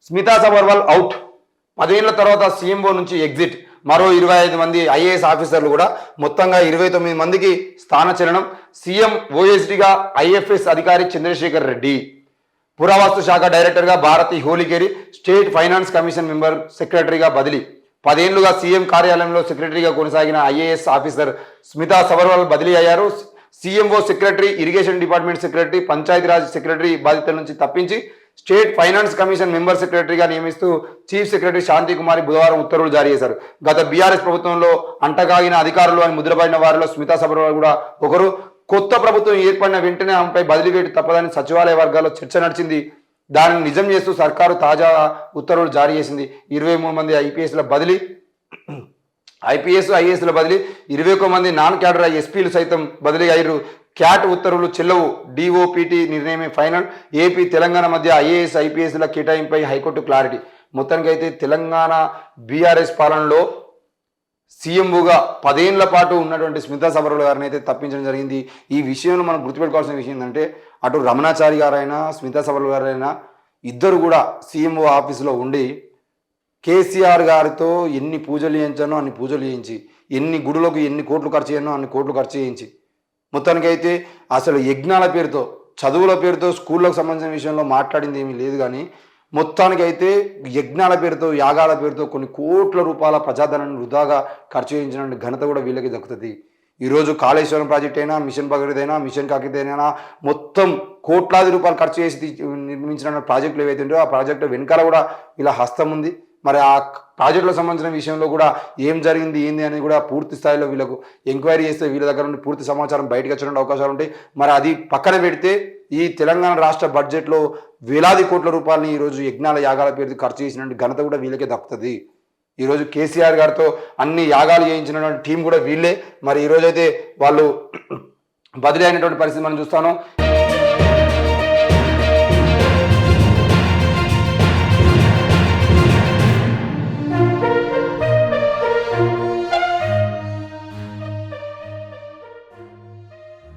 Smita Sabharwal out. 10 ఏళ్ల తర్వాత CMO నుంచి ఎగ్జిట్. మరో 25 మంది ఐఏఎస్ ఆఫీసర్లు కూడా మొత్తంగా 29 మందికి స్థానచలనం. సీఎం ఓఎస్డీగా ఐఎఫ్ఎస్ అధికారి చంద్రశేఖర్ రెడ్డి, పురావస్తు శాఖ డైరెక్టర్గా Bharathi Holikeri, state finance commission member సెక్రటరీగా బదిలీ. 10 ఏళ్లుగా సీఎం కార్యాలయంలో సెక్రటరీగా కొనసాగిన ఐఏఎస్ ఆఫీసర్ స్మితా సబర్వాల్ బదిలీ అయ్యారు. CMO secretary, irrigation department secretary, Panchayati Raj secretary బాధ్యతల నుంచి తప్పించి స్టేట్ ఫైనాన్స్ కమిషన్ మెంబర్ సెక్రటరీగా నియమిస్తూ చీఫ్ సెక్రటరీ శాంతి కుమారి బుధవారం ఉత్తర్వులు జారీ చేశారు. గత బీఆర్ఎస్ ప్రభుత్వంలో అంటగాగిన అధికారులు అని ముద్రపడిన వారిలో స్మితా సబర్వాల్ కూడా ఒకరు. కొత్త ప్రభుత్వం ఏర్పడిన వెంటనే ఆమెపై బదిలీ వేటు తప్పదని సచివాలయ వర్గాల్లో చర్చ నడిచింది. దానిని నిజం చేస్తూ సర్కారు తాజా ఉత్తర్వులు జారీ చేసింది. 23 మంది ఐపీఎస్ల బదిలీ, ఐఏఎస్ల బదిలీ, 21 మంది నాన్ క్యాడర్ ఎస్పీలు సైతం బదిలీ అయ్యారు. క్యాట్ ఉత్తర్వులు చెల్లవు, డిఓపిటి నిర్ణయమే ఫైనల్. ఏపీ తెలంగాణ మధ్య ఐఏఎస్ ఐపీఎస్ల కేటాయింపై హైకోర్టు క్లారిటీ. మొత్తానికైతే తెలంగాణ బీఆర్ఎస్ పాలనలో సీఎంఓగా 10 ఏళ్ల పాటు ఉన్నటువంటి స్మితా సబర్వాల్ గారిని అయితే తప్పించడం జరిగింది. ఈ విషయంలో మనం గుర్తుపెట్టుకోవాల్సిన విషయం ఏంటంటే అటు రమణాచారి గారైనా స్మితా సబర్వాల్ గారైనా ఇద్దరు కూడా సీఎంఓ ఆఫీసులో ఉండి కేసీఆర్ గారితో ఎన్ని పూజలు చేయించానో అన్ని పూజలు చేయించి, ఎన్ని గుడులకు ఎన్ని కోట్లు ఖర్చు చేయనో అన్ని కోట్లు ఖర్చు చేయించి, మొత్తానికైతే అసలు యజ్ఞాల పేరుతో, చదువుల పేరుతో, స్కూళ్ళకు సంబంధించిన విషయంలో మాట్లాడింది ఏమీ లేదు. కానీ మొత్తానికైతే యజ్ఞాల పేరుతో, యాగాల పేరుతో కొన్ని కోట్ల రూపాయల ప్రజాధనాన్ని వృధాగా ఖర్చు చేయించిన ఘనత కూడా వీళ్ళకి దక్కుతుంది. ఈరోజు కాళేశ్వరం ప్రాజెక్ట్ అయినా, మిషన్ భగీరథ అయినా, మిషన్ కాకతీయ అయినా మొత్తం కోట్లాది రూపాయలు ఖర్చు చేసి నిర్మించిన ప్రాజెక్టులు ఏవైతే ఉంటాయో ఆ ప్రాజెక్టు వెనకాల కూడా ఇలా హస్తం ఉంది. మరి ఆ ప్రాజెక్టులకు సంబంధించిన విషయంలో కూడా ఏం జరిగింది ఏంది అనేది కూడా పూర్తి స్థాయిలో వీళ్ళకు ఎంక్వైరీ చేస్తే వీళ్ళ దగ్గర నుండి పూర్తి సమాచారం బయటకు వచ్చే అవకాశాలు ఉంటాయి. మరి అది పక్కన పెడితే ఈ తెలంగాణ రాష్ట్ర బడ్జెట్లో వేలాది కోట్ల రూపాయలని ఈరోజు యజ్ఞాల యాగాల పేరు ఖర్చు చేసిన ఘనత కూడా వీళ్ళకే దక్కుతుంది. ఈరోజు కేసీఆర్ గారితో అన్ని యాగాలు చేయించినటువంటి టీం కూడా వీళ్ళే. మరి ఈరోజైతే వాళ్ళు బదిలీ అయినటువంటి పరిస్థితి మనం చూస్తాను.